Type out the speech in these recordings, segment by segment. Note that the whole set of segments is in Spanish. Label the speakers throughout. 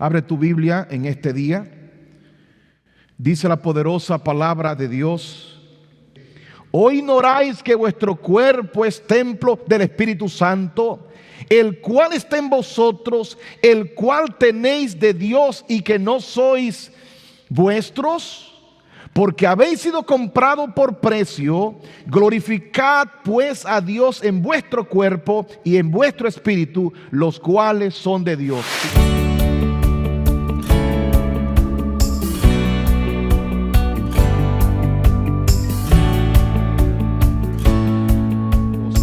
Speaker 1: Abre tu Biblia en este día. Dice la poderosa palabra de Dios: ¿o ignoráis que vuestro cuerpo es templo del Espíritu Santo, el cual está en vosotros, el cual tenéis de Dios, y que no sois vuestros? Porque habéis sido comprado por precio. Glorificad pues a Dios en vuestro cuerpo y en vuestro espíritu, los cuales son de Dios.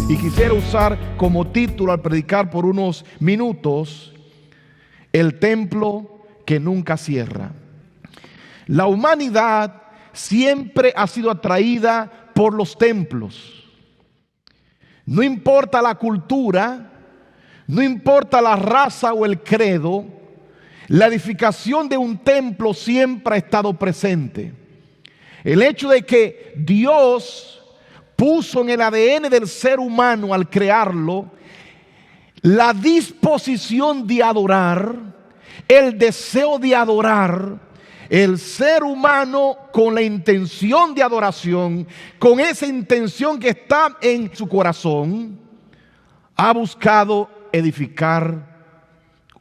Speaker 1: Y quisiera usar como título al predicar por unos minutos: el templo que nunca cierra. La humanidad siempre ha sido atraída por los templos. No importa la cultura, no importa la raza o el credo, la edificación de un templo siempre ha estado presente. El hecho de que Dios puso en el ADN del ser humano al crearlo la disposición de adorar, el deseo de adorar. El ser humano, con la intención de adoración, con esa intención que está en su corazón, ha buscado edificar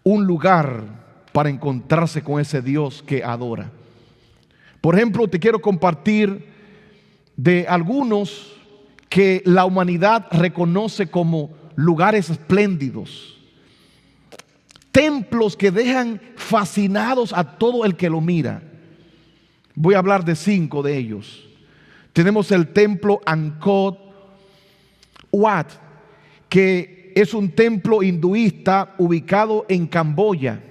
Speaker 1: un lugar para encontrarse con ese Dios que adora. Por ejemplo, te quiero compartir de algunos que la humanidad reconoce como lugares espléndidos, templos que dejan fascinados a todo el que lo mira. Voy a hablar de 5 de ellos. Tenemos el templo Angkor Wat, que es un templo hinduista ubicado en Camboya.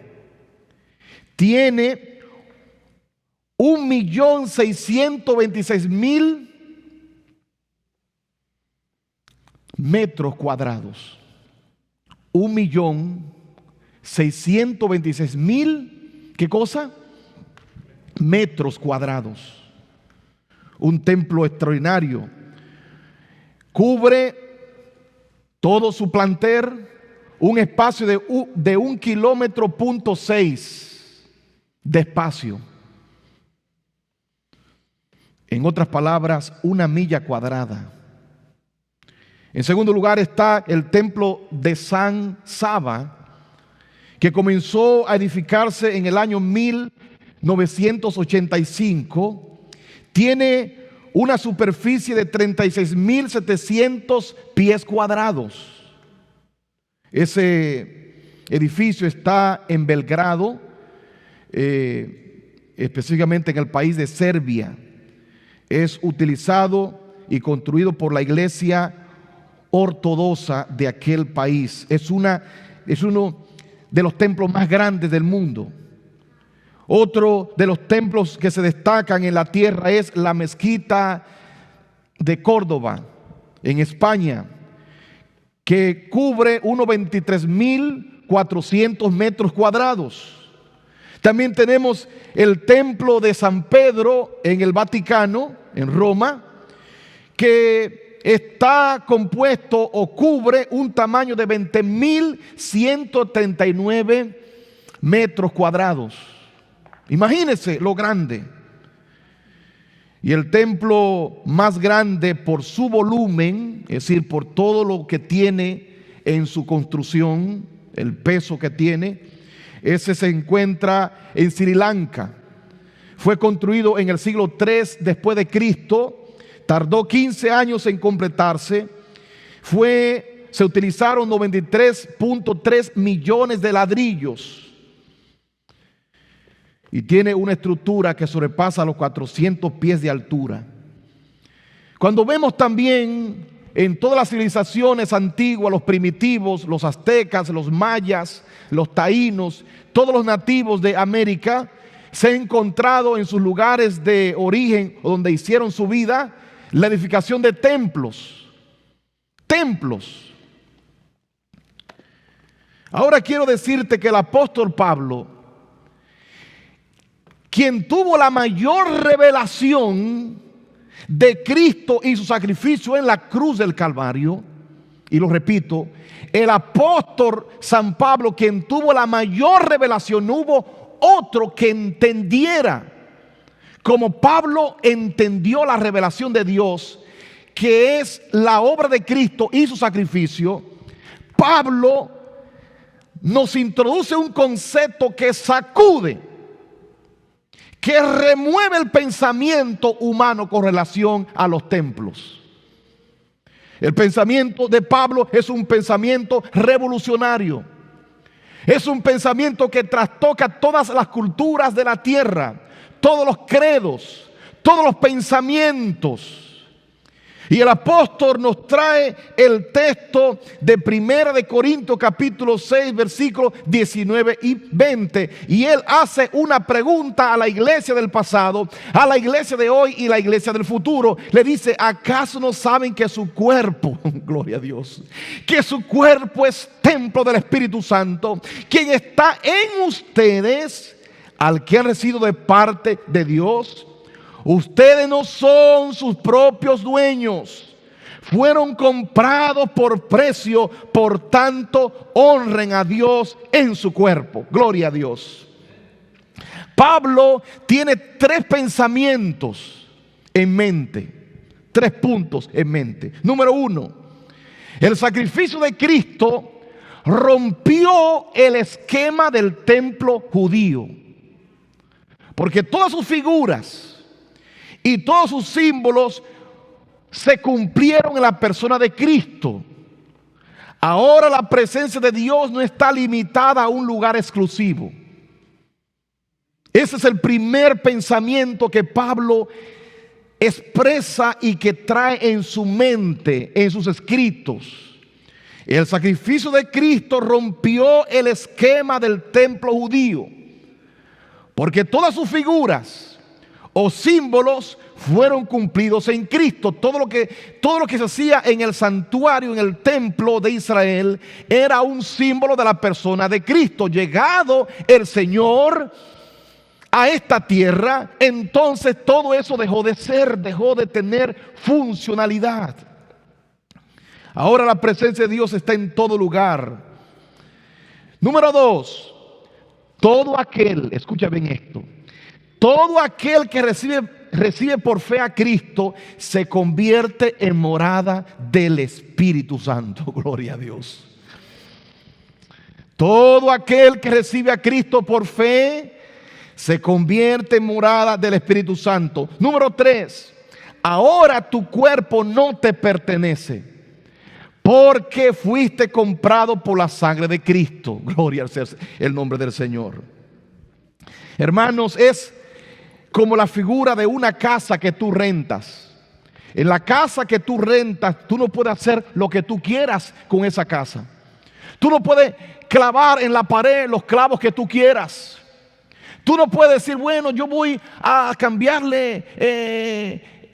Speaker 1: Tiene 1.626.000 metros cuadrados. 1.626.000, ¿qué cosa? Metros cuadrados. Un templo extraordinario. Cubre todo su planter, un espacio de 1,6 kilómetros de espacio. En otras palabras, 1 milla cuadrada. En segundo lugar está el templo de San Saba, que comenzó a edificarse en el año 1985. Tiene una superficie de 36.700 pies cuadrados. Ese edificio está en Belgrado, específicamente en el país de Serbia. Es utilizado y construido por la iglesia ortodoxa de aquel país. Es uno de los templos más grandes del mundo. Otro de los templos que se destacan en la tierra es la mezquita de Córdoba, en España, que cubre unos 23.400 metros cuadrados. También tenemos el templo de San Pedro en el Vaticano, en Roma, que está compuesto o cubre un tamaño de 20.139 metros cuadrados. Imagínense lo grande. Y el templo más grande por su volumen, es decir, por todo lo que tiene en su construcción, el peso que tiene, ese se encuentra en Sri Lanka. Fue construido en el siglo III después de Cristo. Tardó 15 años en completarse. Se utilizaron 93.3 millones de ladrillos. Y tiene una estructura que sobrepasa los 400 pies de altura. Cuando vemos también en todas las civilizaciones antiguas, los primitivos, los aztecas, los mayas, los taínos, todos los nativos de América, se han encontrado en sus lugares de origen, donde hicieron su vida, la edificación de templos. Templos. Ahora quiero decirte que el apóstol Pablo, quien tuvo la mayor revelación de Cristo y su sacrificio en la cruz del Calvario, y lo repito, el apóstol San Pablo, quien tuvo la mayor revelación, no hubo otro que entendiera como Pablo entendió la revelación de Dios, que es la obra de Cristo y su sacrificio. Pablo nos introduce un concepto que sacude, que remueve el pensamiento humano con relación a los templos. El pensamiento de Pablo es un pensamiento revolucionario. Es un pensamiento que trastoca todas las culturas de la tierra, todos los credos, todos los pensamientos. Y el apóstol nos trae el texto de 1 de Corintios capítulo 6 versículos 19 y 20. Y él hace una pregunta a la iglesia del pasado, a la iglesia de hoy y la iglesia del futuro. Le dice: ¿acaso no saben que su cuerpo, gloria a Dios, que su cuerpo es templo del Espíritu Santo, quien está en ustedes, al que han recibido de parte de Dios? Ustedes no son sus propios dueños, fueron comprados por precio, por tanto honren a Dios en su cuerpo. Gloria a Dios. Pablo tiene 3 pensamientos en mente, 3 puntos en mente. Número 1, el sacrificio de Cristo rompió el esquema del templo judío, porque todas sus figuras y todos sus símbolos se cumplieron en la persona de Cristo. Ahora la presencia de Dios no está limitada a un lugar exclusivo. Ese es el primer pensamiento que Pablo expresa y que trae en su mente, en sus escritos. El sacrificio de Cristo rompió el esquema del templo judío, porque todas sus figuras o símbolos fueron cumplidos en Cristo. Todo lo que se hacía en el santuario, en el templo de Israel, era un símbolo de la persona de Cristo. Llegado el Señor a esta tierra, entonces todo eso dejó de ser, dejó de tener funcionalidad. Ahora la presencia de Dios está en todo lugar. Número 2, todo aquel, escucha bien esto, todo aquel que recibe por fe a Cristo se convierte en morada del Espíritu Santo. Gloria a Dios. Todo aquel que recibe a Cristo por fe se convierte en morada del Espíritu Santo. Número 3, ahora tu cuerpo no te pertenece, porque fuiste comprado por la sangre de Cristo. Gloria al el nombre del Señor. Hermanos, es como la figura de una casa que tú rentas. En la casa que tú rentas, tú no puedes hacer lo que tú quieras con esa casa. Tú no puedes clavar en la pared los clavos que tú quieras. Tú no puedes decir, bueno, yo voy a cambiarle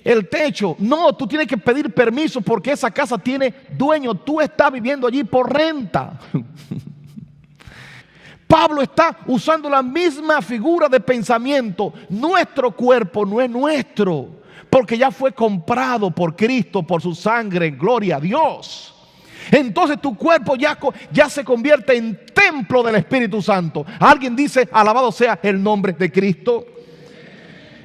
Speaker 1: el techo. No, tú tienes que pedir permiso porque esa casa tiene dueño. Tú estás viviendo allí por renta. Pablo está usando la misma figura de pensamiento. Nuestro cuerpo no es nuestro, porque ya fue comprado por Cristo, por su sangre. Gloria a Dios. Entonces tu cuerpo ya se convierte en templo del Espíritu Santo. Alguien dice, alabado sea el nombre de Cristo.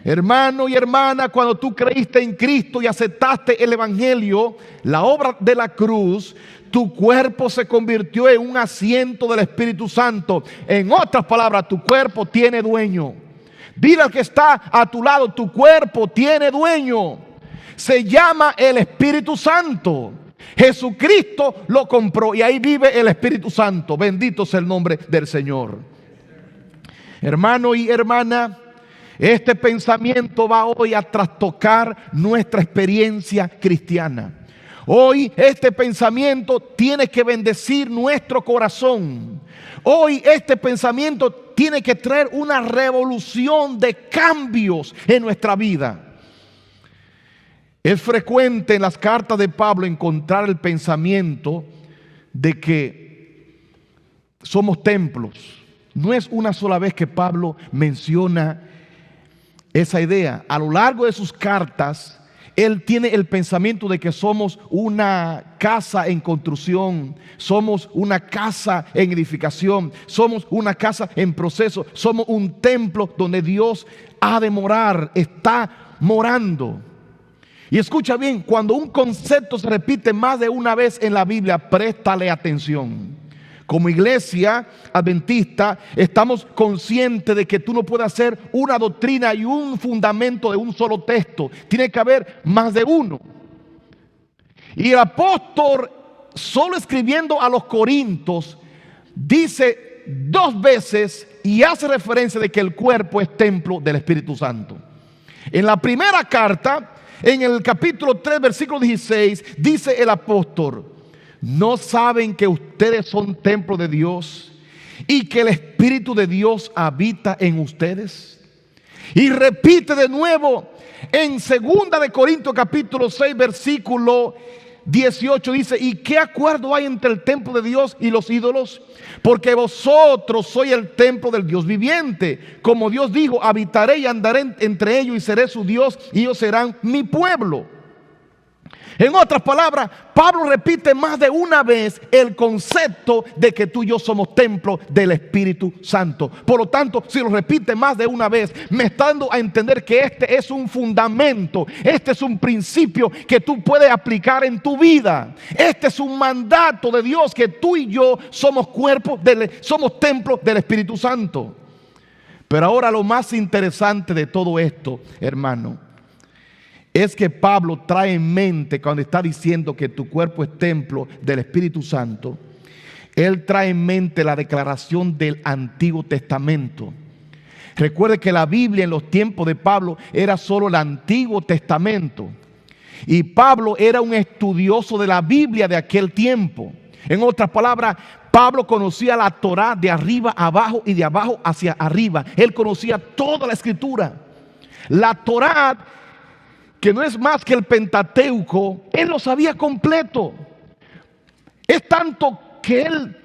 Speaker 1: Hermano y hermana, cuando tú creíste en Cristo y aceptaste el Evangelio, la obra de la cruz, tu cuerpo se convirtió en un asiento del Espíritu Santo. En otras palabras, tu cuerpo tiene dueño. Dile al que está a tu lado, tu cuerpo tiene dueño. Se llama el Espíritu Santo. Jesucristo lo compró y ahí vive el Espíritu Santo. Bendito sea el nombre del Señor. Hermano y hermana, este pensamiento va hoy a trastocar nuestra experiencia cristiana. Hoy este pensamiento tiene que bendecir nuestro corazón. Hoy este pensamiento tiene que traer una revolución de cambios en nuestra vida. Es frecuente en las cartas de Pablo encontrar el pensamiento de que somos templos. No es una sola vez que Pablo menciona esa idea. A lo largo de sus cartas, él tiene el pensamiento de que somos una casa en construcción, somos una casa en edificación, somos una casa en proceso, somos un templo donde Dios ha de morar, está morando. Y escucha bien, cuando un concepto se repite más de una vez en la Biblia, préstale atención. Como iglesia adventista estamos conscientes de que tú no puedes hacer una doctrina y un fundamento de un solo texto. Tiene que haber más de uno. Y el apóstol, solo escribiendo a los Corintios, dice 2 veces y hace referencia de que el cuerpo es templo del Espíritu Santo. En la primera carta, en el capítulo 3, versículo 16, dice el apóstol: ¿no saben que ustedes son templo de Dios y que el Espíritu de Dios habita en ustedes? Y repite de nuevo en 2 de Corintios capítulo 6 versículo 18, dice: ¿y qué acuerdo hay entre el templo de Dios y los ídolos? Porque vosotros sois el templo del Dios viviente. Como Dios dijo: habitaré y andaré entre ellos y seré su Dios y ellos serán mi pueblo. En otras palabras, Pablo repite más de una vez el concepto de que tú y yo somos templo del Espíritu Santo. Por lo tanto, si lo repite más de una vez, me está dando a entender que este es un fundamento, este es un principio que tú puedes aplicar en tu vida. Este es un mandato de Dios, que tú y yo somos somos templo del Espíritu Santo. Pero ahora lo más interesante de todo esto, hermano, es que Pablo trae en mente, cuando está diciendo que tu cuerpo es templo del Espíritu Santo, él trae en mente la declaración del Antiguo Testamento. Recuerde que la Biblia en los tiempos de Pablo era solo el Antiguo Testamento, y Pablo era un estudioso de la Biblia de aquel tiempo. En otras palabras, Pablo conocía la Torá de arriba a abajo y de abajo hacia arriba. Él conocía toda la Escritura. La Torá, que no es más que el Pentateuco, él lo sabía completo. Es tanto que él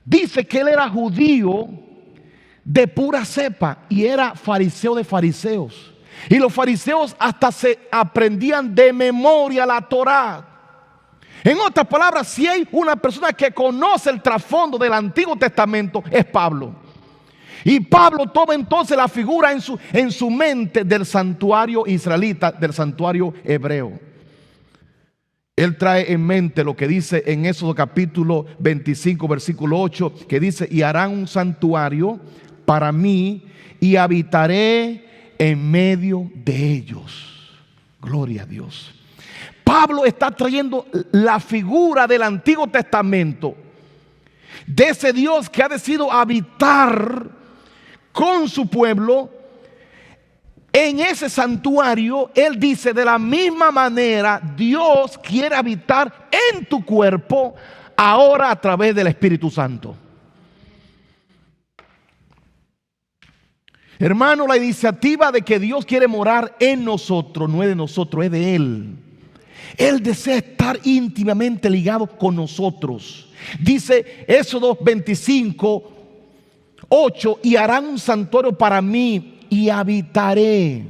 Speaker 1: dice que él era judío de pura cepa y era fariseo de fariseos. Y los fariseos hasta se aprendían de memoria la Torá. En otras palabras, si hay una persona que conoce el trasfondo del Antiguo Testamento, es Pablo. Y Pablo toma entonces la figura en su mente del santuario israelita, del santuario hebreo. Él trae en mente lo que dice en Éxodo capítulo 25 versículo 8, que dice: y harán un santuario para mí y habitaré en medio de ellos. Gloria a Dios. Pablo está trayendo la figura del Antiguo Testamento, de ese Dios que ha decidido habitar con su pueblo en ese santuario. Él dice: de la misma manera Dios quiere habitar en tu cuerpo ahora a través del Espíritu Santo. Hermano, la iniciativa de que Dios quiere morar en nosotros no es de nosotros, es de Él. Él desea estar íntimamente ligado con nosotros. Dice Éxodo 25 8: y harán un santuario para mí y habitaré.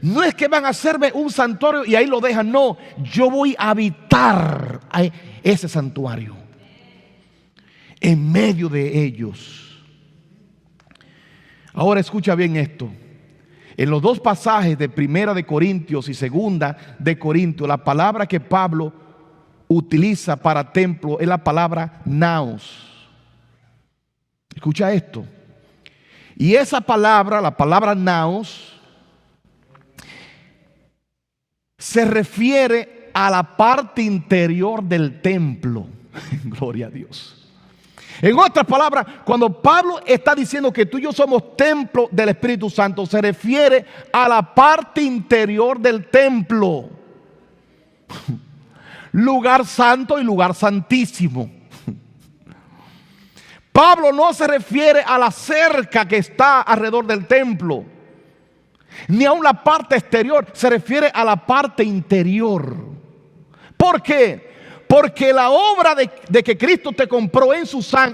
Speaker 1: No es que van a hacerme un santuario y ahí lo dejan, no, yo voy a habitar a ese santuario en medio de ellos. Ahora escucha bien esto. En los 2 pasajes de 1 de Corintios y 2 de Corintios, la palabra que Pablo utiliza para templo es la palabra naos. Escucha esto. Y esa palabra, la palabra naos, se refiere a la parte interior del templo. Gloria a Dios. En otras palabras, cuando Pablo está diciendo que tú y yo somos templo del Espíritu Santo, se refiere a la parte interior del templo. Lugar santo y lugar santísimo. Pablo no se refiere a la cerca que está alrededor del templo, ni aun la parte exterior, se refiere a la parte interior. ¿Por qué? Porque la obra de que Cristo te compró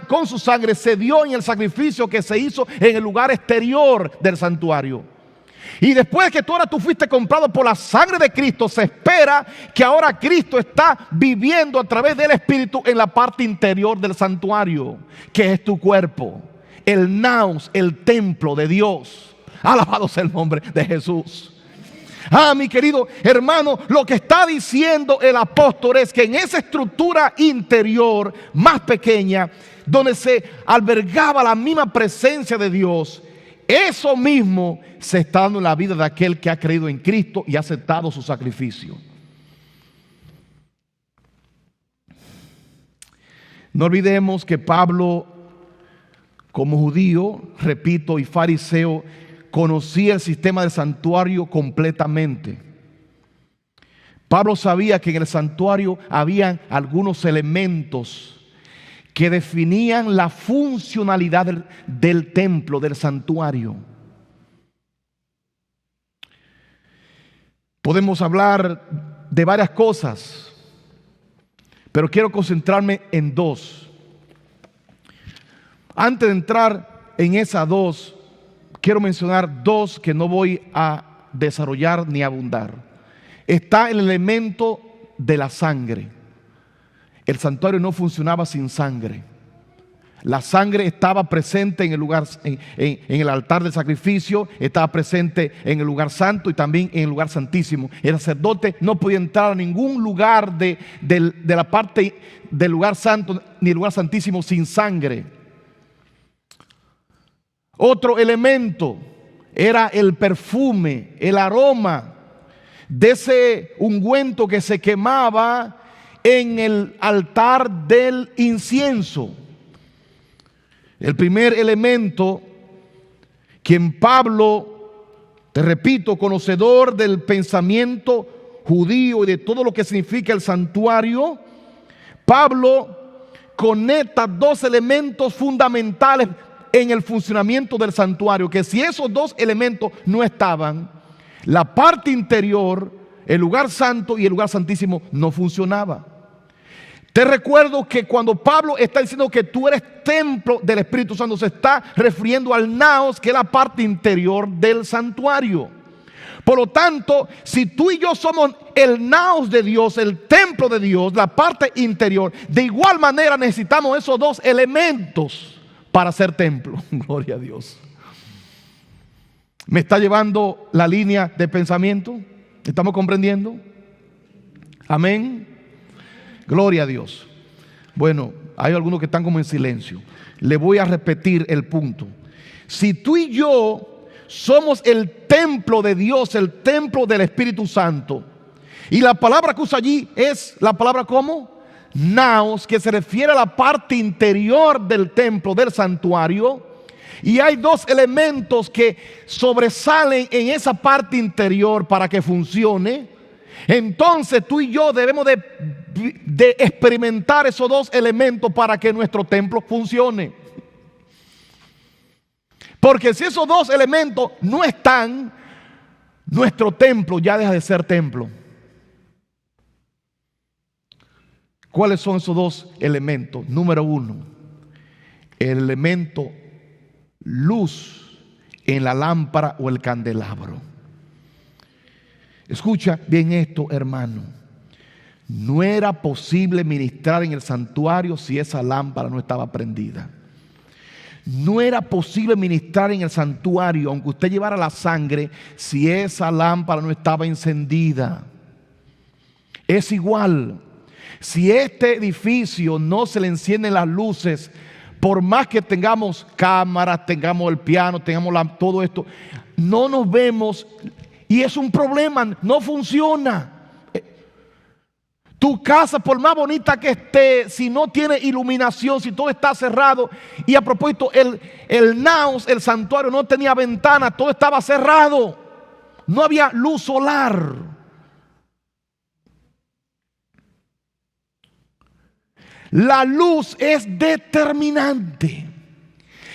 Speaker 1: con su sangre se dio en el sacrificio que se hizo en el lugar exterior del santuario. Y después que tú fuiste comprado por la sangre de Cristo, se espera que ahora Cristo está viviendo a través del Espíritu en la parte interior del santuario, que es tu cuerpo, el naos, el templo de Dios. Alabado sea el nombre de Jesús. Mi querido hermano, lo que está diciendo el apóstol es que en esa estructura interior más pequeña, donde se albergaba la misma presencia de Dios, eso mismo se está dando en la vida de aquel que ha creído en Cristo y ha aceptado su sacrificio. No olvidemos que Pablo, como judío, repito, y fariseo, conocía el sistema del santuario completamente. Pablo sabía que en el santuario habían algunos elementos que definían la funcionalidad del templo, del santuario. Podemos hablar de varias cosas, pero quiero concentrarme en dos. Antes de entrar en esas dos, quiero mencionar dos que no voy a desarrollar ni abundar. Está el elemento de la sangre. El santuario no funcionaba sin sangre. La sangre estaba presente en el lugar, en el altar del sacrificio, estaba presente en el lugar santo y también en el lugar santísimo. El sacerdote no podía entrar a ningún lugar de la parte del lugar santo ni el lugar santísimo sin sangre. Otro elemento era el perfume, el aroma de ese ungüento que se quemaba en el altar del incienso. El primer elemento, quien Pablo, te repito, conocedor del pensamiento judío y de todo lo que significa el santuario, Pablo conecta dos elementos fundamentales en el funcionamiento del santuario, que si esos dos elementos no estaban, la parte interior, el lugar santo y el lugar santísimo no funcionaba. Te recuerdo que cuando Pablo está diciendo que tú eres templo del Espíritu Santo, se está refiriendo al naos, que es la parte interior del santuario. Por lo tanto, si tú y yo somos el naos de Dios, el templo de Dios, la parte interior, de igual manera necesitamos esos dos elementos para ser templo. Gloria a Dios. ¿Me está llevando la línea de pensamiento? ¿Estamos comprendiendo? Amén. Gloria a Dios. Bueno, hay algunos que están como en silencio. Le voy a repetir el punto. Si tú y yo somos el templo de Dios, el templo del Espíritu Santo, y la palabra que usa allí es la palabra ¿cómo? Naos, que se refiere a la parte interior del templo, del santuario. Y hay dos elementos que sobresalen en esa parte interior para que funcione. Entonces tú y yo debemos de experimentar esos dos elementos para que nuestro templo funcione. Porque si esos dos elementos no están, nuestro templo ya deja de ser templo. ¿Cuáles son esos dos elementos? Número uno, el elemento luz en la lámpara o el candelabro. Escucha bien esto, hermano. No era posible ministrar en el santuario si esa lámpara no estaba prendida. No era posible ministrar en el santuario, aunque usted llevara la sangre, si esa lámpara no estaba encendida. Es igual. Si este edificio no se le encienden las luces, por más que tengamos cámaras, tengamos el piano, tengamos todo esto, no nos vemos. Y es un problema, no funciona. Tu casa, por más bonita que esté, si no tiene iluminación, si todo está cerrado. Y a propósito, el naos, el santuario, no tenía ventana, todo estaba cerrado. No había luz solar. La luz es determinante.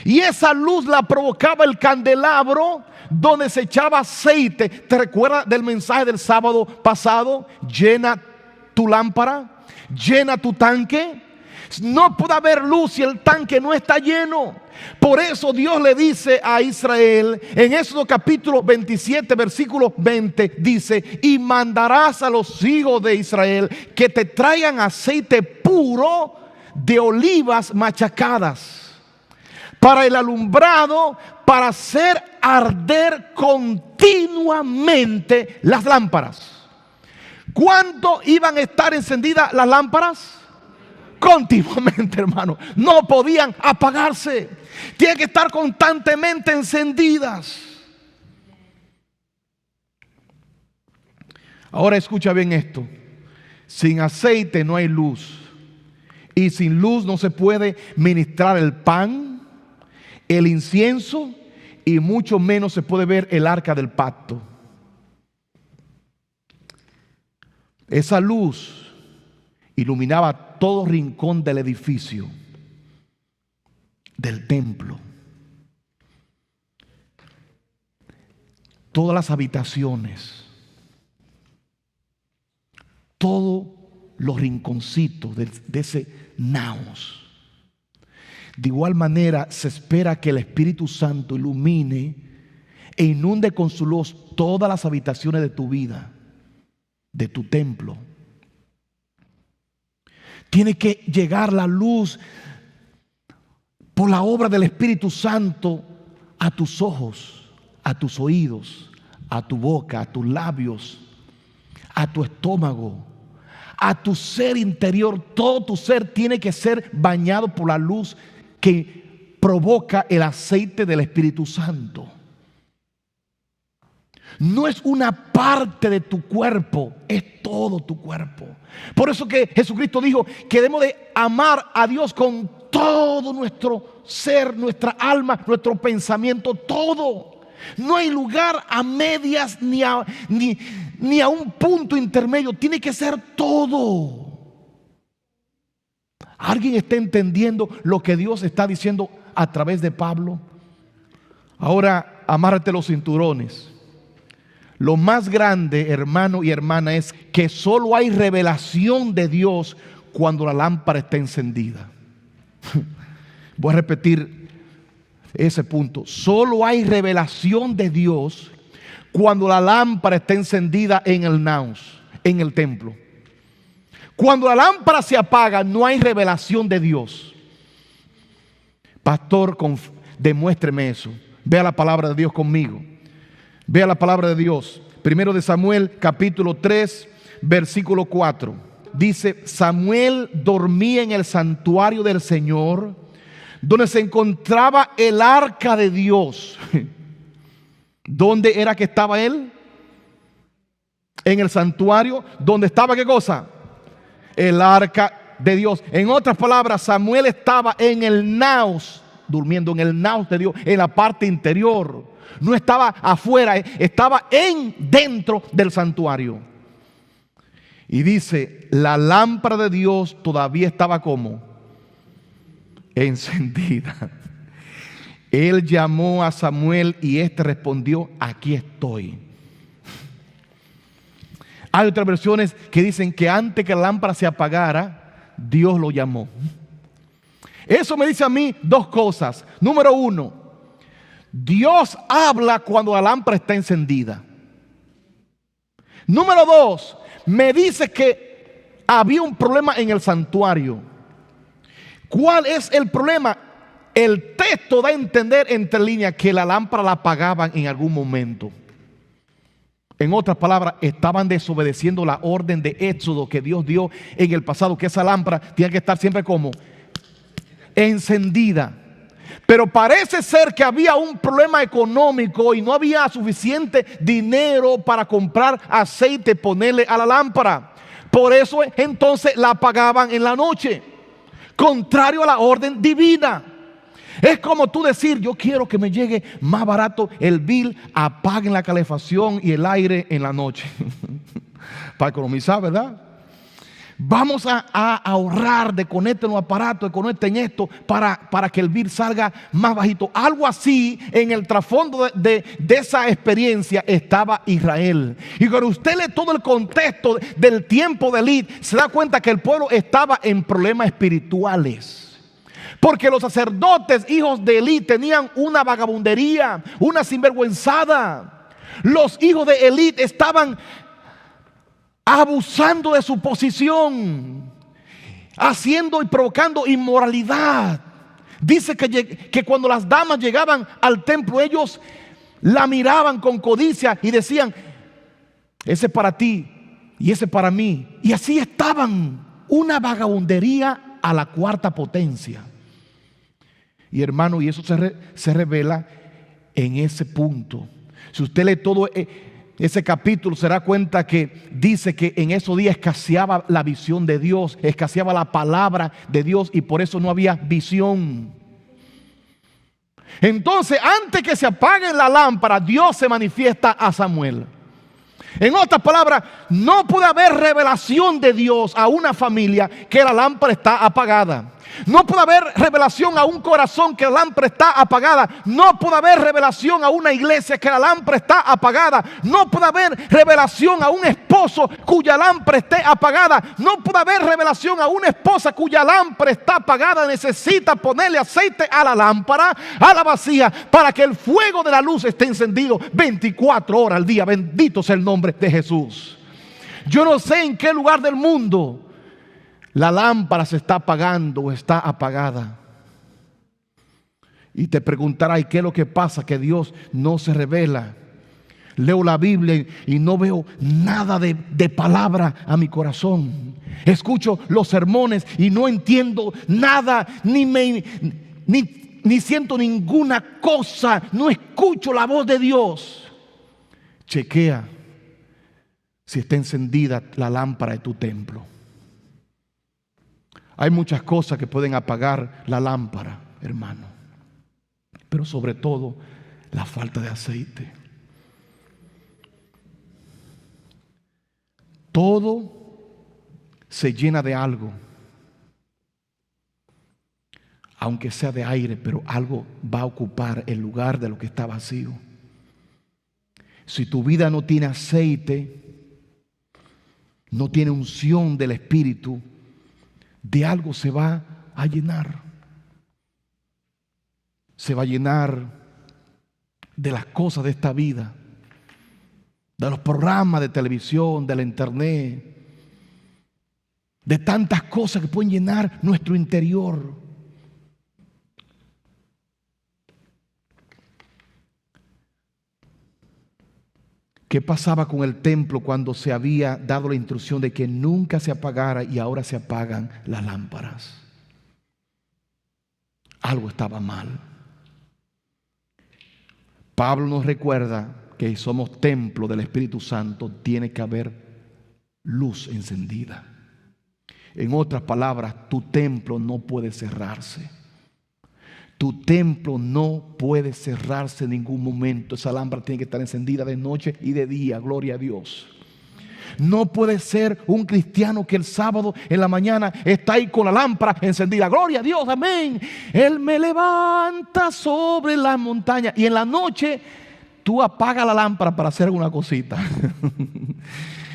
Speaker 1: Y esa luz la provocaba el candelabro, donde se echaba aceite. ¿Te recuerdas del mensaje del sábado pasado? Llena tu lámpara, llena tu tanque. No puede haber luz si el tanque no está lleno. Por eso Dios le dice a Israel en Éxodo capítulo 27 versículo 20, dice: y mandarás a los hijos de Israel que te traigan aceite puro de olivas machacadas para el alumbrado, para hacer arder continuamente las lámparas. ¿Cuánto iban a estar encendidas las lámparas? Continuamente, hermano. No podían apagarse. Tienen que estar constantemente encendidas. Ahora escucha bien esto. Sin aceite no hay luz. Y sin luz no se puede ministrar el pan, el incienso, y mucho menos se puede ver el arca del pacto. Esa luz iluminaba todo rincón del edificio, del templo, todas las habitaciones, todos los rinconcitos de ese naos. De igual manera se espera que el Espíritu Santo ilumine e inunde con su luz todas las habitaciones de tu vida, de tu templo. Tiene que llegar la luz por la obra del Espíritu Santo a tus ojos, a tus oídos, a tu boca, a tus labios, a tu estómago, a tu ser interior. Todo tu ser tiene que ser bañado por la luz que provoca el aceite del Espíritu Santo. No es una parte de tu cuerpo, es todo tu cuerpo. Por eso que Jesucristo dijo que debemos de amar a Dios con todo nuestro ser, nuestra alma, nuestro pensamiento, todo. No hay lugar a medias ni a un punto intermedio. Tiene que ser todo. ¿Alguien está entendiendo lo que Dios está diciendo a través de Pablo? Ahora amárrate los cinturones. Lo más grande, hermano y hermana, es que solo hay revelación de Dios cuando la lámpara está encendida. Voy a repetir ese punto. Solo hay revelación de Dios cuando la lámpara está encendida en el naos, en el templo. Cuando la lámpara se apaga, no hay revelación de Dios. Pastor, demuéstreme eso. Vea la palabra de Dios conmigo. Vea la palabra de Dios. Primero de Samuel, capítulo 3, versículo 4. Dice: Samuel dormía en el santuario del Señor, donde se encontraba el arca de Dios. ¿Dónde era que estaba él? En el santuario, donde estaba ¿qué cosa? El arca de Dios. En otras palabras, Samuel estaba en el naos, durmiendo en el naos de Dios, en la parte interior. No estaba afuera, estaba dentro del santuario. Y dice: la lámpara de Dios todavía estaba como encendida. Él llamó a Samuel y éste respondió: aquí estoy. Hay otras versiones que dicen que antes que la lámpara se apagara, Dios lo llamó. Eso me dice a mí dos cosas. Número uno, Dios habla cuando la lámpara está encendida. Número dos, me dice que había un problema en el santuario. ¿Cuál es el problema? El texto da a entender entre líneas que la lámpara la apagaban en algún momento. En otras palabras, estaban desobedeciendo la orden de Éxodo que Dios dio en el pasado, que esa lámpara tiene que estar siempre como encendida. Pero parece ser que había un problema económico y no había suficiente dinero para comprar aceite y ponerle a la lámpara. Por eso entonces la apagaban en la noche, contrario a la orden divina. Es como tú decir: yo quiero que me llegue más barato el bill, apaguen la calefacción y el aire en la noche. Para economizar, ¿verdad? Vamos a ahorrar de conectar los aparatos, de conectar en esto para que el bill salga más bajito. Algo así en el trasfondo de esa experiencia estaba Israel. Y cuando usted lee todo el contexto del tiempo de Elí, se da cuenta que el pueblo estaba en problemas espirituales. Porque los sacerdotes, hijos de Elí, tenían una vagabundería, una sinvergüenzada. Los hijos de Elí estaban abusando de su posición, haciendo y provocando inmoralidad. Dice que cuando las damas llegaban al templo, ellos la miraban con codicia y decían: ese es para ti y ese para mí. Y así estaban, una vagabundería a la cuarta potencia. Y hermano, y eso se revela en ese punto. Si usted lee todo ese capítulo, se da cuenta que dice que en esos días escaseaba la visión de Dios, escaseaba la palabra de Dios, y por eso no había visión. Entonces, antes que se apague la lámpara, Dios se manifiesta a Samuel. En otras palabras, no puede haber revelación de Dios a una familia que la lámpara está apagada. No puede haber revelación a un corazón que la lámpara está apagada. No puede haber revelación a una iglesia que la lámpara está apagada. No puede haber revelación a un esposo cuya lámpara esté apagada. No puede haber revelación a una esposa cuya lámpara está apagada. Necesita ponerle aceite a la lámpara, a la vasija, para que el fuego de la luz esté encendido 24 horas al día. Bendito sea el nombre de Jesús. Yo no sé en qué lugar del mundo la lámpara se está apagando o está apagada. Y te preguntarás: ¿y qué es lo que pasa? Que Dios no se revela. Leo la Biblia y no veo nada de palabra a mi corazón. Escucho los sermones y no entiendo nada, ni siento ninguna cosa. No escucho la voz de Dios. Chequea si está encendida la lámpara de tu templo. Hay muchas cosas que pueden apagar la lámpara, hermano, pero sobre todo la falta de aceite. Todo se llena de algo, aunque sea de aire, pero algo va a ocupar el lugar de lo que está vacío. Si tu vida no tiene aceite, no tiene unción del Espíritu, de algo se va a llenar. Se va a llenar de las cosas de esta vida, de los programas de televisión, de la internet, de tantas cosas que pueden llenar nuestro interior. ¿Qué pasaba con el templo cuando se había dado la instrucción de que nunca se apagara y ahora se apagan las lámparas? Algo estaba mal. Pablo nos recuerda que somos templo del Espíritu Santo. Tiene que haber luz encendida. En otras palabras, tu templo no puede cerrarse. Tu templo no puede cerrarse en ningún momento. Esa lámpara tiene que estar encendida de noche y de día. Gloria a Dios. No puede ser un cristiano que el sábado en la mañana está ahí con la lámpara encendida. Gloria a Dios, amén. Él me levanta sobre la montaña. Y en la noche tú apagas la lámpara para hacer alguna cosita.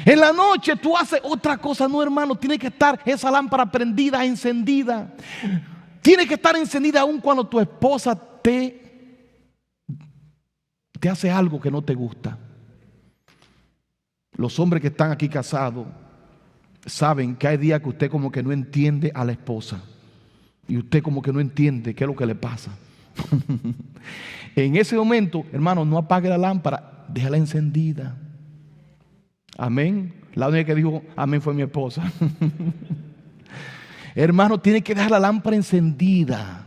Speaker 1: En la noche tú haces otra cosa. No, hermano, tiene que estar esa lámpara prendida, encendida. Tiene que estar encendida aún cuando tu esposa te hace algo que no te gusta. Los hombres que están aquí casados saben que hay días que usted como que no entiende a la esposa. Y usted como que no entiende qué es lo que le pasa. En ese momento, hermano, no apague la lámpara, déjala encendida. Amén. La única que dijo amén fue mi esposa. Hermano, tiene que dejar la lámpara encendida,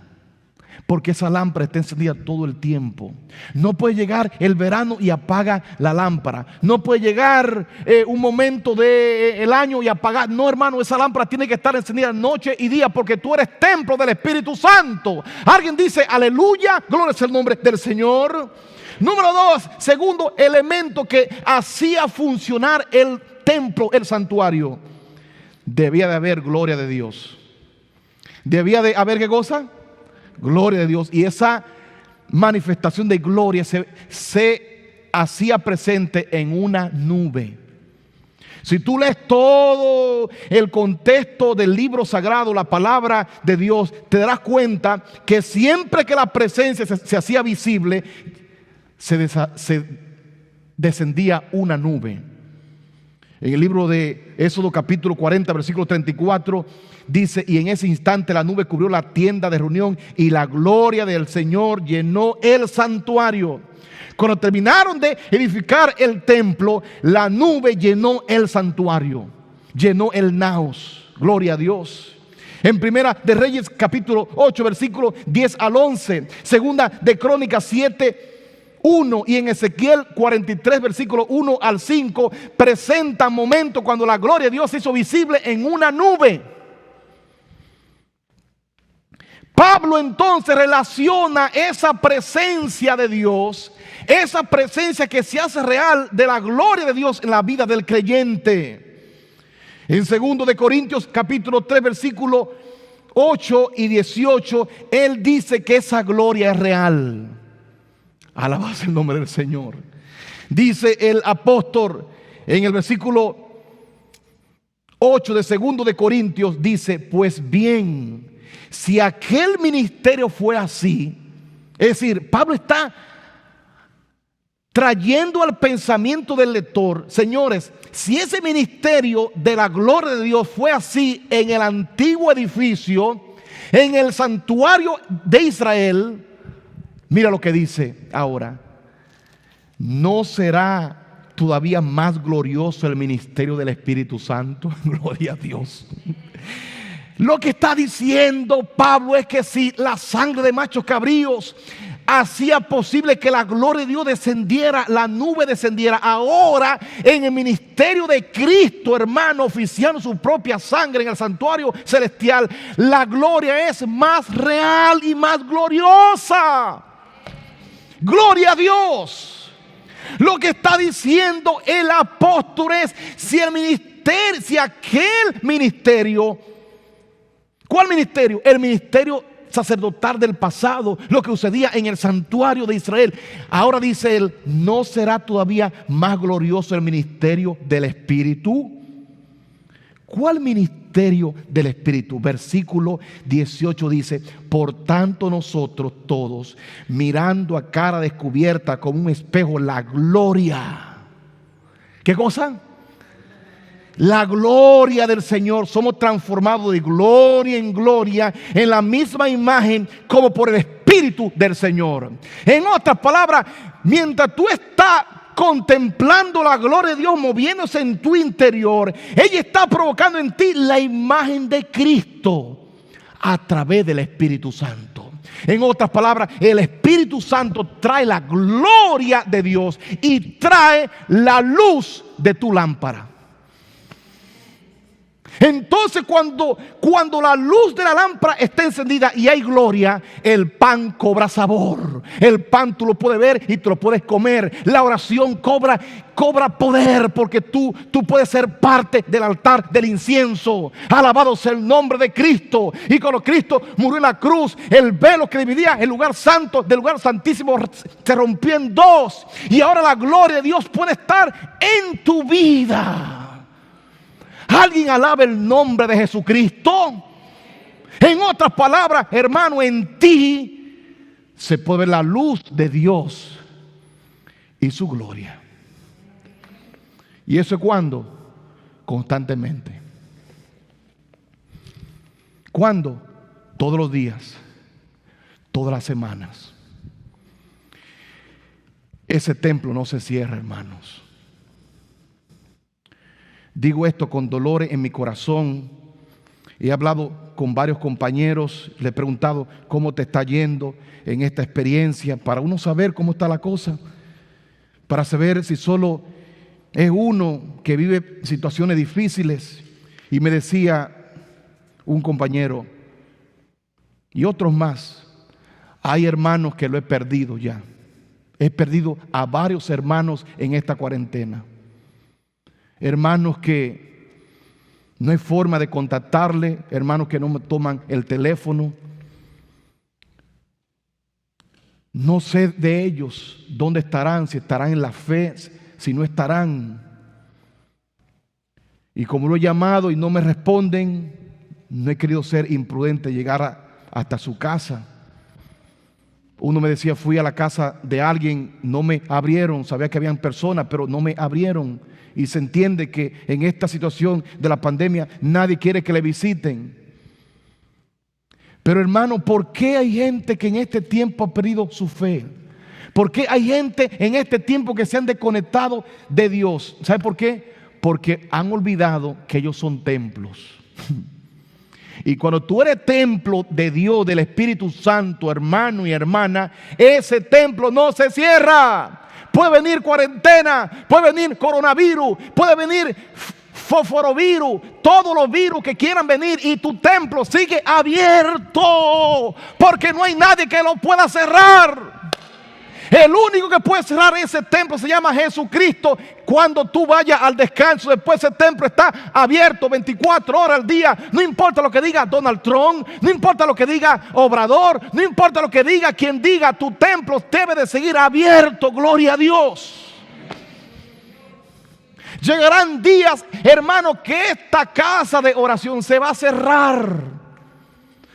Speaker 1: porque esa lámpara está encendida todo el tiempo. No puede llegar el verano y apaga la lámpara. No puede llegar un momento del año y apagar. No, hermano, esa lámpara tiene que estar encendida noche y día, porque tú eres templo del Espíritu Santo. Alguien dice aleluya, gloria es el nombre del Señor. Número 2, segundo elemento que hacía funcionar el templo, el santuario. debía de haber gloria de Dios. Debía de haber, ¿qué cosa? Gloria de Dios. Y esa manifestación de gloria se hacía presente en una nube. Si tú lees todo el contexto del libro sagrado, la palabra de Dios, te darás cuenta que siempre que la presencia se hacía visible, se descendía una nube. En el libro de Éxodo capítulo 40, versículo 34, dice: y en ese instante la nube cubrió la tienda de reunión y la gloria del Señor llenó el santuario. Cuando terminaron de edificar el templo, la nube llenó el santuario, llenó el naos. Gloria a Dios. En Primera de Reyes capítulo 8, versículo 10 al 11, Segunda de Crónicas 7, 1 y en Ezequiel 43, versículo 1 al 5, presenta momentos cuando la gloria de Dios se hizo visible en una nube. Pablo entonces relaciona esa presencia de Dios, esa presencia que se hace real de la gloria de Dios en la vida del creyente. En 2 de Corintios capítulo 3, versículo 8 y 18, él dice que esa gloria es real. Alabado el nombre del Señor. Dice el apóstol en el versículo 8 de 2 de Corintios, dice: pues bien, si aquel ministerio fue así, es decir, Pablo está trayendo al pensamiento del lector, señores, si ese ministerio de la gloria de Dios fue así en el antiguo edificio, en el santuario de Israel, mira lo que dice ahora: ¿no será todavía más glorioso el ministerio del Espíritu Santo? Gloria a Dios. Lo que está diciendo Pablo es que si la sangre de machos cabríos hacía posible que la gloria de Dios descendiera, la nube descendiera, ahora en el ministerio de Cristo, hermano, oficiando su propia sangre en el santuario celestial, la gloria es más real y más gloriosa. Gloria a Dios. Lo que está diciendo el apóstol es: si el ministerio, si aquel ministerio, ¿cuál ministerio? El ministerio sacerdotal del pasado, lo que sucedía en el santuario de Israel. Ahora dice él: ¿no será todavía más glorioso el ministerio del Espíritu? ¿Cuál ministerio del Espíritu? Versículo 18 dice: por tanto nosotros todos, mirando a cara descubierta como un espejo la gloria. ¿Qué cosa? La gloria del Señor, somos transformados de gloria en gloria en la misma imagen como por el Espíritu del Señor. En otras palabras, mientras tú estás contemplando la gloria de Dios moviéndose en tu interior, ella está provocando en ti la imagen de Cristo a través del Espíritu Santo. En otras palabras, el Espíritu Santo trae la gloria de Dios y trae la luz de tu lámpara. Entonces cuando la luz de la lámpara está encendida y hay gloria, el pan cobra sabor. El pan tú lo puedes ver y te lo puedes comer. La oración cobra poder, porque tú puedes ser parte del altar del incienso. Alabado sea el nombre de Cristo. Y cuando Cristo murió en la cruz, el velo que dividía el lugar santo del lugar santísimo se rompió en dos. Y ahora la gloria de Dios puede estar en tu vida. ¿Alguien alaba el nombre de Jesucristo? En otras palabras, hermano, en ti se puede ver la luz de Dios y su gloria. ¿Y eso es cuándo? Constantemente. ¿Cuándo? Todos los días, todas las semanas. Ese templo no se cierra, hermanos. Digo esto con dolor en mi corazón. He hablado con varios compañeros, le he preguntado cómo te está yendo en esta experiencia, para uno saber cómo está la cosa, para saber si solo es uno que vive situaciones difíciles. Y me decía un compañero, y otros más, hay hermanos que lo he perdido ya. He perdido a varios hermanos en esta cuarentena. Hermanos que No hay forma de contactarle, hermanos que no me toman el teléfono. No sé de ellos dónde estarán, si estarán en la fe, si no estarán. Y como lo he llamado y no me responden, no he querido ser imprudente, llegar hasta su casa. Uno me decía, fui a la casa de alguien, no me abrieron, sabía que habían personas, pero no me abrieron. Y se entiende que en esta situación de la pandemia nadie quiere que le visiten. Pero hermano, ¿por qué hay gente que en este tiempo ha perdido su fe? ¿Por qué hay gente en este tiempo que se han desconectado de Dios? ¿Sabe por qué? Porque han olvidado que ellos son templos. Y cuando tú eres templo de Dios, del Espíritu Santo, hermano y hermana, ese templo no se cierra. Puede venir cuarentena, puede venir coronavirus, puede venir fosforovirus, todos los virus que quieran venir, y tu templo sigue abierto, porque no hay nadie que lo pueda cerrar. El único que puede cerrar ese templo se llama Jesucristo. Cuando tú vayas al descanso, después ese templo está abierto 24 horas al día. No importa lo que diga Donald Trump, no importa lo que diga Obrador, no importa lo que diga quien diga, tu templo debe de seguir abierto. Gloria a Dios. Llegarán días, hermano, que esta casa de oración se va a cerrar.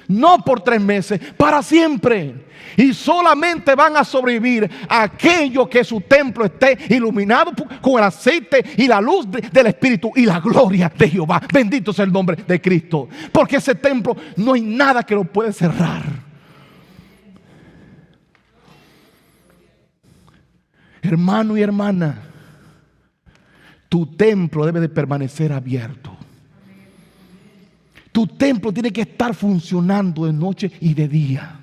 Speaker 1: No por 3 meses, para siempre. Y solamente van a sobrevivir aquellos que su templo esté iluminado con el aceite y la luz del Espíritu y la gloria de Jehová. Bendito sea el nombre de Cristo. Porque ese templo no hay nada que lo puede cerrar. Hermano y hermana, tu templo debe de permanecer abierto. Tu templo tiene que estar funcionando de noche y de día.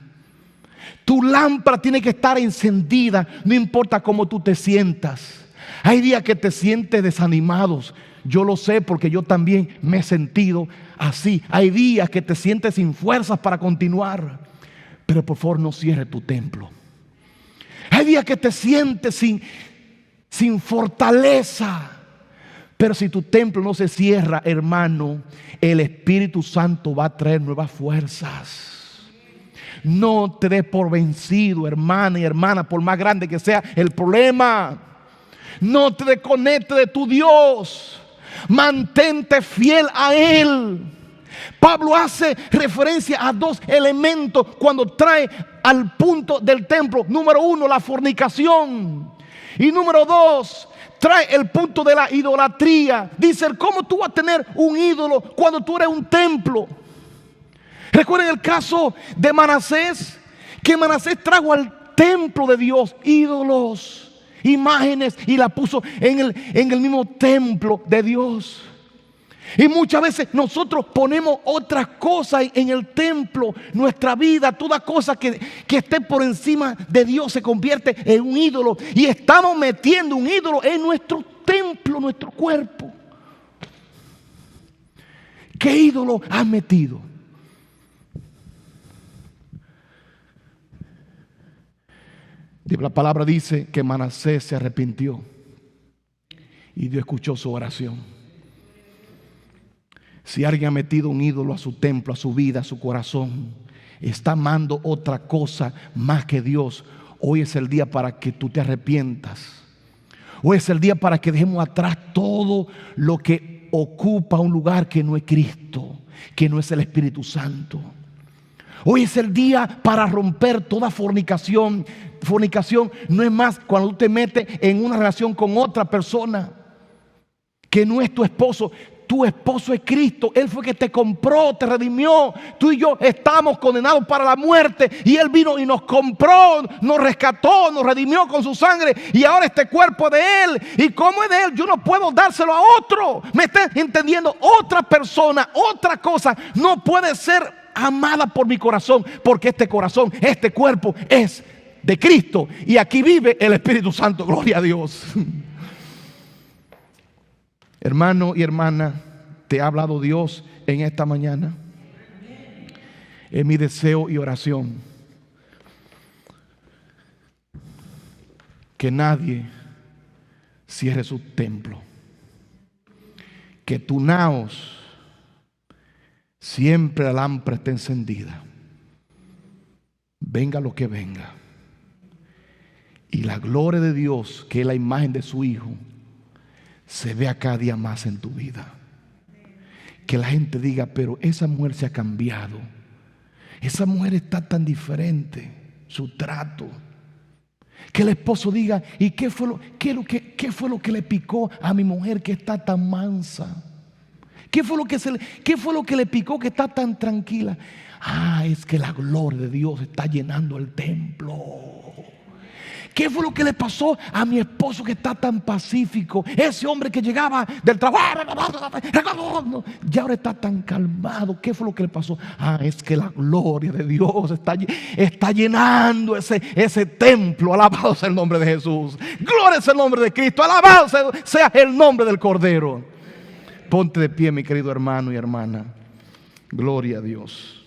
Speaker 1: Tu lámpara tiene que estar encendida, no importa cómo tú te sientas. Hay días que te sientes desanimados. Yo lo sé porque yo también me he sentido así. Hay días que te sientes sin fuerzas para continuar. Pero por favor no cierres tu templo. Hay días que te sientes sin fortaleza. Pero si tu templo no se cierra, hermano, el Espíritu Santo va a traer nuevas fuerzas. No te des por vencido, hermana y hermana, por más grande que sea el problema. No te desconectes de tu Dios. Mantente fiel a Él. Pablo hace referencia a 2 elementos cuando trae al punto del templo. Número 1, la fornicación. Y número 2, trae el punto de la idolatría. Dice, ¿cómo tú vas a tener un ídolo cuando tú eres un templo? Recuerden el caso de Manasés, que Manasés trajo al templo de Dios ídolos, imágenes, y la puso en el mismo templo de Dios. Y muchas veces nosotros ponemos otras cosas en el templo. Nuestra vida, toda cosa que esté por encima de Dios se convierte en un ídolo. Y estamos metiendo un ídolo en nuestro templo, nuestro cuerpo. ¿Qué ídolo has metido? La palabra dice que Manasés se arrepintió y Dios escuchó su oración. Si alguien ha metido un ídolo a su templo, a su vida, a su corazón, está amando otra cosa más que Dios, hoy es el día para que tú te arrepientas. Hoy es el día para que dejemos atrás todo lo que ocupa un lugar que no es Cristo, que no es el Espíritu Santo. Hoy es el día para romper toda fornicación. Fornicación no es más cuando tú te metes en una relación con otra persona que no es tu esposo. Tu esposo es Cristo. Él fue que te compró, te redimió. Tú y yo estamos condenados para la muerte y Él vino y nos compró, nos rescató, nos redimió con su sangre. Y ahora este cuerpo es de Él. Y como es de Él, yo no puedo dárselo a otro. ¿Me estás entendiendo? Otra persona, otra cosa no puede ser amada por mi corazón, porque este corazón, este cuerpo es de Cristo y aquí vive el Espíritu Santo. Gloria a Dios. Hermano y hermana, ¿te ha hablado Dios en esta mañana? Es mi deseo y oración que nadie cierre su templo, que tu naos siempre la lámpara está encendida, venga lo que venga, y la gloria de Dios, que es la imagen de su Hijo, se vea cada día más en tu vida. Que la gente diga, pero esa mujer se ha cambiado, esa mujer está tan diferente, su trato. Que el esposo diga, ¿y qué fue lo que le picó a mi mujer que está tan mansa? ¿Qué fue lo que le picó que está tan tranquila? Es que la gloria de Dios está llenando el templo. ¿Qué fue lo que le pasó a mi esposo que está tan pacífico? Ese hombre que llegaba del trabajo, ya ahora está tan calmado. ¿Qué fue lo que le pasó? Es que la gloria de Dios está llenando ese templo. Alabado sea el nombre de Jesús. Gloria sea el nombre de Cristo. Alabado sea el nombre del Cordero. Ponte de pie, mi querido hermano y hermana. Gloria a Dios.